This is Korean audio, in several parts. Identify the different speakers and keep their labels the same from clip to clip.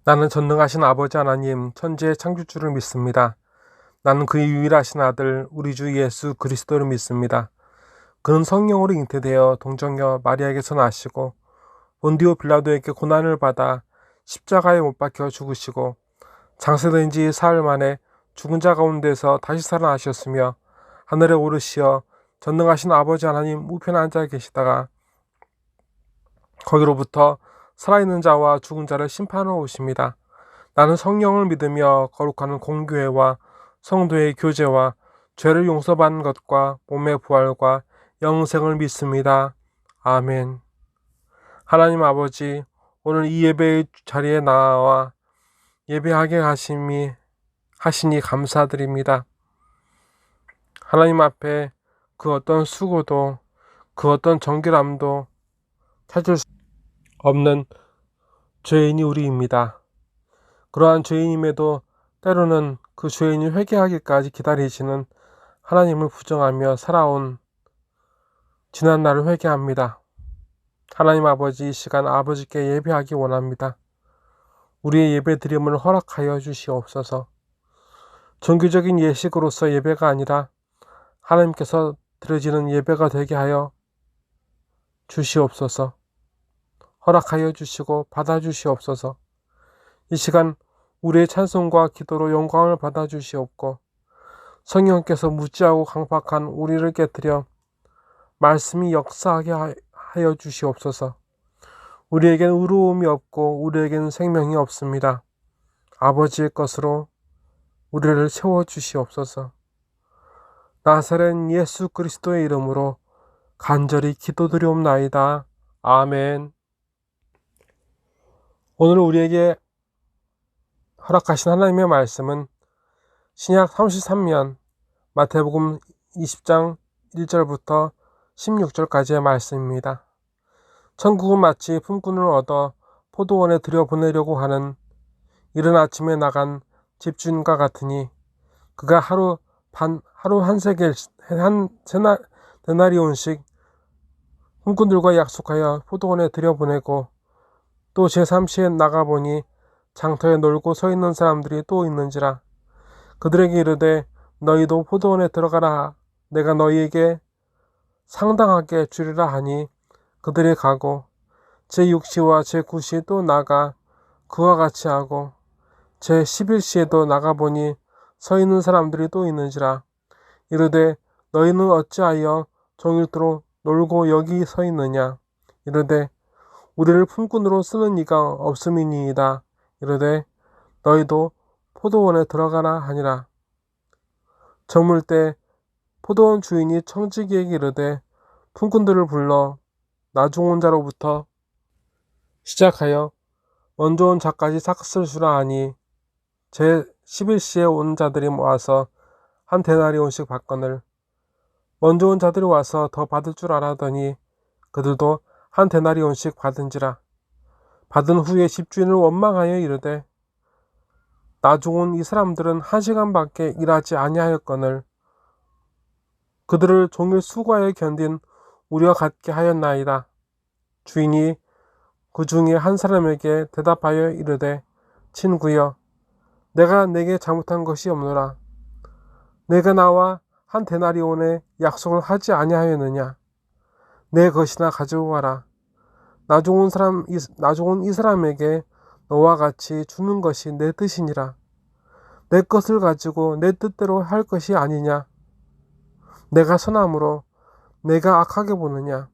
Speaker 1: 나는 전능하신 아버지 하나님, 천지의 창조주를 믿습니다. 나는 그의 유일하신 아들, 우리 주 예수 그리스도를 믿습니다. 그는 성령으로 잉태되어 동정녀 마리아에게서 나시고 본디오 빌라도에게 고난을 받아 십자가에 못 박혀 죽으시고 장사된 지 사흘 만에 죽은 자 가운데서 다시 살아나셨으며 하늘에 오르시어 전능하신 아버지 하나님 우편에 앉아 계시다가 거기로부터 살아있는 자와 죽은 자를 심판하러 오십니다. 나는 성령을 믿으며 거룩한 공교회와 성도의 교제와 죄를 용서받는 것과 몸의 부활과 영생을 믿습니다. 아멘. 하나님 아버지, 오늘 이 예배의 자리에 나와 예배하게 하시니 감사드립니다. 하나님 앞에 그 어떤 수고도 그 어떤 정결함도 찾을 수 없는 죄인이 우리입니다. 그러한 죄인임에도 때로는 그 죄인이 회개하기까지 기다리시는 하나님을 부정하며 살아온 지난 날을 회개합니다. 하나님 아버지, 이 시간 아버지께 예배하기 원합니다. 우리의 예배 드림을 허락하여 주시옵소서. 종교적인 예식으로서 예배가 아니라 하나님께서 드려지는 예배가 되게 하여 주시옵소서. 허락하여 주시고 받아 주시옵소서. 이 시간 우리의 찬송과 기도로 영광을 받아 주시옵고 성령께서 무지하고 강팍한 우리를 깨뜨려 말씀이 역사하게 하여 주시옵소서. 우리에겐 의로움이 없고 우리에겐 생명이 없습니다. 아버지의 것으로 우리를 채워주시옵소서. 나사렛 예수 그리스도의 이름으로 간절히 기도드리옵나이다. 아멘. 오늘 우리에게 허락하신 하나님의 말씀은 신약 33년 마태복음 20장 1절부터 16절까지의 말씀입니다. 천국은 마치 품꾼을 얻어 포도원에 들여보내려고 하는 이른 아침에 나간 집주인과 같으니 그가 하루 한 데나리온씩 품꾼들과 약속하여 포도원에 들여보내고 또 제3시에 나가보니 장터에 놀고 서 있는 사람들이 또 있는지라. 그들에게 이르되 너희도 포도원에 들어가라. 내가 너희에게 상당하게 주리라 하니 그들이 가고 제6시와 제9시 또 나가 그와 같이 하고 제11시에도 나가보니 서 있는 사람들이 또 있는지라. 이르되 너희는 어찌하여 종일토록 놀고 여기 서 있느냐. 이르되 우리를 품꾼으로 쓰는 이가 없음이니이다. 이르되 너희도 포도원에 들어가라 하니라. 저물 때 포도원 주인이 청지기에게 이르되 품꾼들을 불러 나중 온 자로부터 시작하여 먼저 온 자까지 삭슬 수라 하니 제 11시에 온 자들이 모아서 한 데나리온씩 받거늘 먼저 온 자들이 와서 더 받을 줄 알았더니 그들도 한 데나리온씩 받은지라. 받은 후에 집주인을 원망하여 이르되 나중 온 이 사람들은 1시간밖에 일하지 아니하였거늘 그들을 종일 수고하여 견딘 우리와 같게 하였나이다. 주인이 그 중에 한 사람에게 대답하여 이르되 친구여 내가 내게 잘못한 것이 없노라. 내가 나와 한 데나리온의 약속을 하지 아니하였느냐. 내 것이나 가져와라. 나중 온 이 사람에게 너와 같이 주는 것이 내 뜻이니라. 내 것을 가지고 내 뜻대로 할 것이 아니냐. 내가 선함으로 내가 악하게 보느냐.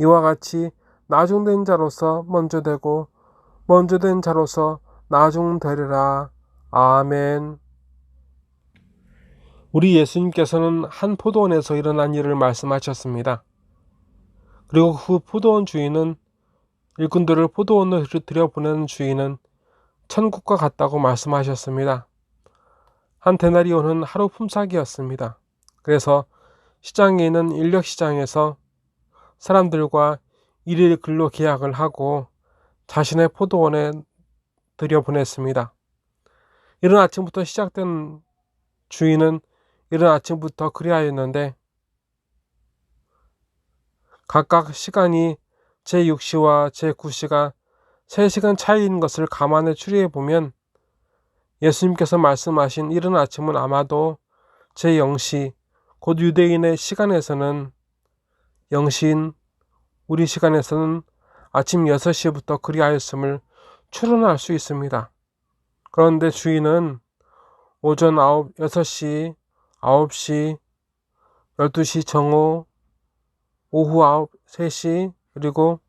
Speaker 1: 이와 같이 나중된 자로서 먼저 되고 먼저 된 자로서 나중되리라. 아멘. 우리 예수님께서는 한 포도원에서 일어난 일을 말씀하셨습니다. 그리고 그 포도원 주인은 일꾼들을 포도원으로 들여보내는 주인은 천국과 같다고 말씀하셨습니다. 한 데나리온은 하루 품삯이었습니다. 그래서 시장에 있는 인력시장에서 사람들과 일일 근로 계약을 하고 자신의 포도원에 들여보냈습니다. 이른 아침부터 시작된 주인은 이른 아침부터 그리하였는데 각각 시간이 제6시와 제9시가 3시간 차이인 것을 감안해 추리해 보면 예수님께서 말씀하신 이른 아침은 아마도 제0시, 곧 유대인의 시간에서는 0시인 우리 시간에서는 아침 6시부터 그리하였음을 추론할 수 있습니다. 그런데 주인은 오전 6시, 9시, 12시 정오, 오후 3시, 그리고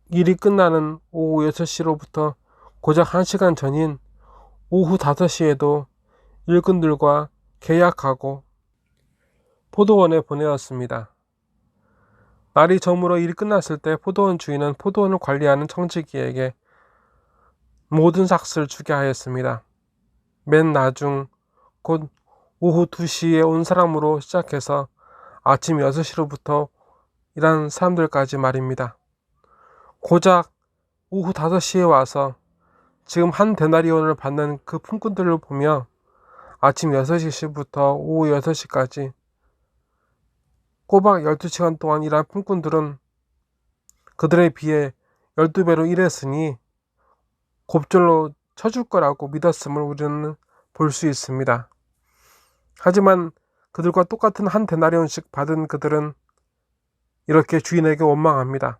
Speaker 1: 일이 끝나는 오후 6시로부터 고작 1시간 전인 오후 5시에도 일꾼들과 계약하고 포도원에 보내었습니다. 날이 저물어 일이 끝났을 때 포도원 주인은 포도원을 관리하는 청지기에게 모든 삭스를 주게 하였습니다. 맨 나중 곧 오후 2시에 온 사람으로 시작해서 아침 6시로부터 일하는 사람들까지 말입니다. 고작 오후 5시에 와서 지금 한 데나리온을 받는 그 품꾼들을 보며 아침 6시부터 오후 6시까지 꼬박 12시간 동안 일한 품꾼들은 그들에 비해 12배로 일했으니 곱절로 쳐줄 거라고 믿었음을 우리는 볼 수 있습니다. 하지만 그들과 똑같은 한 데나리온씩 받은 그들은 이렇게 주인에게 원망합니다.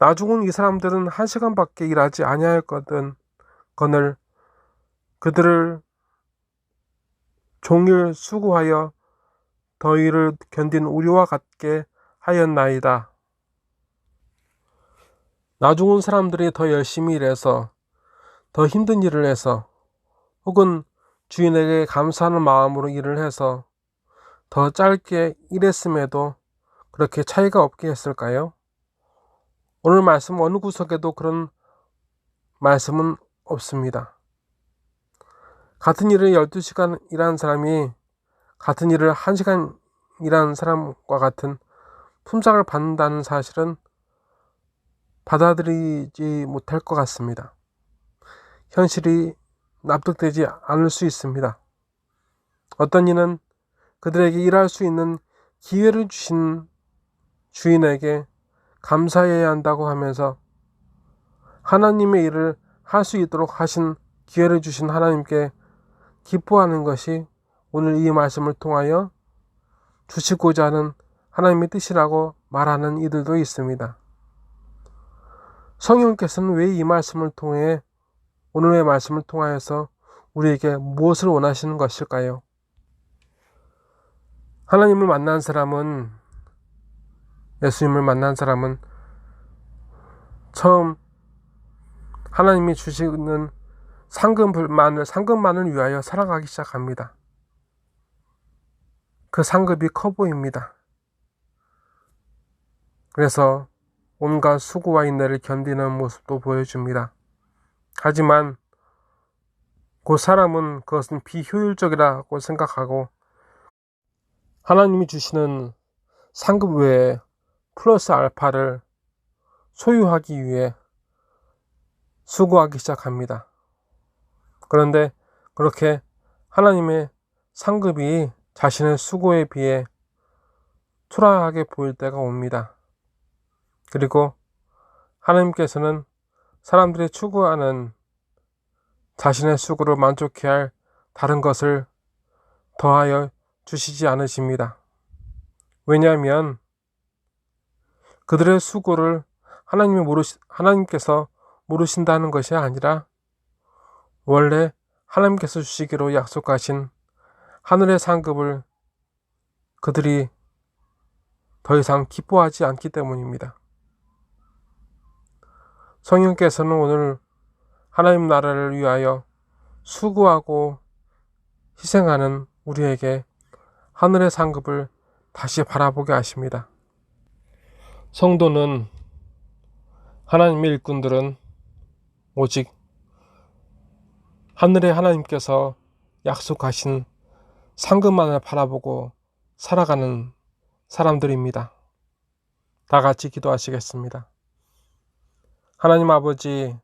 Speaker 1: 나중은 이 사람들은 1시간밖에 일하지 아니하였거든 거늘 그들을 종일 수고하여 더위를 견딘 우리와 같게 하였나이다. 나중은 사람들이 더 열심히 일해서 더 힘든 일을 해서 혹은 주인에게 감사하는 마음으로 일을 해서 더 짧게 일했음에도 그렇게 차이가 없게 했을까요? 오늘 말씀 어느 구석에도 그런 말씀은 없습니다. 같은 일을 12시간 일한 사람이 같은 일을 1시간 일한 사람과 같은 품삯을 받는다는 사실은 받아들이지 못할 것 같습니다. 현실이 납득되지 않을 수 있습니다. 어떤 이는 그들에게 일할 수 있는 기회를 주신 주인에게 감사해야 한다고 하면서 하나님의 일을 할 수 있도록 하신 기회를 주신 하나님께 기뻐하는 것이 오늘 이 말씀을 통하여 주시고자 하는 하나님의 뜻이라고 말하는 이들도 있습니다. 성령께서는 왜 이 말씀을 통해 오늘의 말씀을 통하여서 우리에게 무엇을 원하시는 것일까요? 하나님을 만난 사람은 예수님을 만난 사람은 처음 하나님이 주시는 상급만을 위하여 살아가기 시작합니다. 그 상급이 커 보입니다. 그래서 온갖 수고와 인내를 견디는 모습도 보여줍니다. 하지만 그 사람은 그것은 비효율적이라고 생각하고 하나님이 주시는 상급 외에 플러스 알파를 소유하기 위해 수고하기 시작합니다. 그런데 그렇게 하나님의 상급이 자신의 수고에 비해 초라하게 보일 때가 옵니다. 그리고 하나님께서는 사람들이 추구하는 자신의 수고로 만족해야 할 다른 것을 더하여 주시지 않으십니다. 왜냐하면 그들의 수고를 하나님께서 모르신다는 것이 아니라 원래 하나님께서 주시기로 약속하신 하늘의 상급을 그들이 더 이상 기뻐하지 않기 때문입니다. 성령께서는 오늘 하나님 나라를 위하여 수고하고 희생하는 우리에게 하늘의 상급을 다시 바라보게 하십니다. 성도는 하나님의 일꾼들은 오직 하늘의 하나님께서 약속하신 상급만을 바라보고 살아가는 사람들입니다. 다 같이 기도하시겠습니다. 하나님 아버지,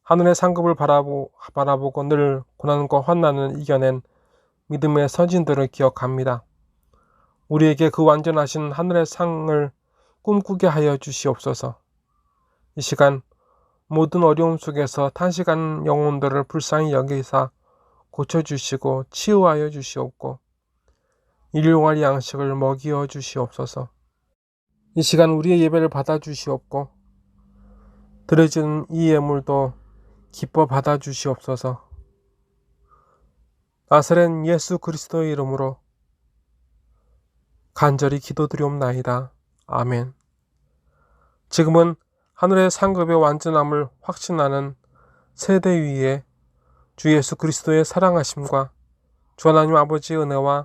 Speaker 1: 하늘의 상급을 바라보고 늘 고난과 환난을 이겨낸 믿음의 선진들을 기억합니다. 우리에게 그 완전하신 하늘의 상을 꿈꾸게 하여 주시옵소서. 이 시간 모든 어려움 속에서 탄식하는 영혼들을 불쌍히 여기사 고쳐주시고 치유하여 주시옵고 일용할 양식을 먹이어 주시옵소서. 이 시간 우리의 예배를 받아주시옵고 드려지는 이 예물도 기뻐 받아주시옵소서. 나사렛 예수 그리스도의 이름으로 간절히 기도드리옵나이다. 아멘. 지금은 하늘의 상급의 완전함을 확신하는 세대 위에 주 예수 그리스도의 사랑하심과 주 하나님 아버지의 은혜와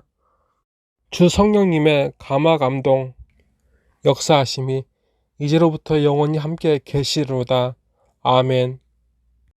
Speaker 1: 주 성령님의 감화 감동 역사하심이 이제로부터 영원히 함께 계시리로다. 아멘.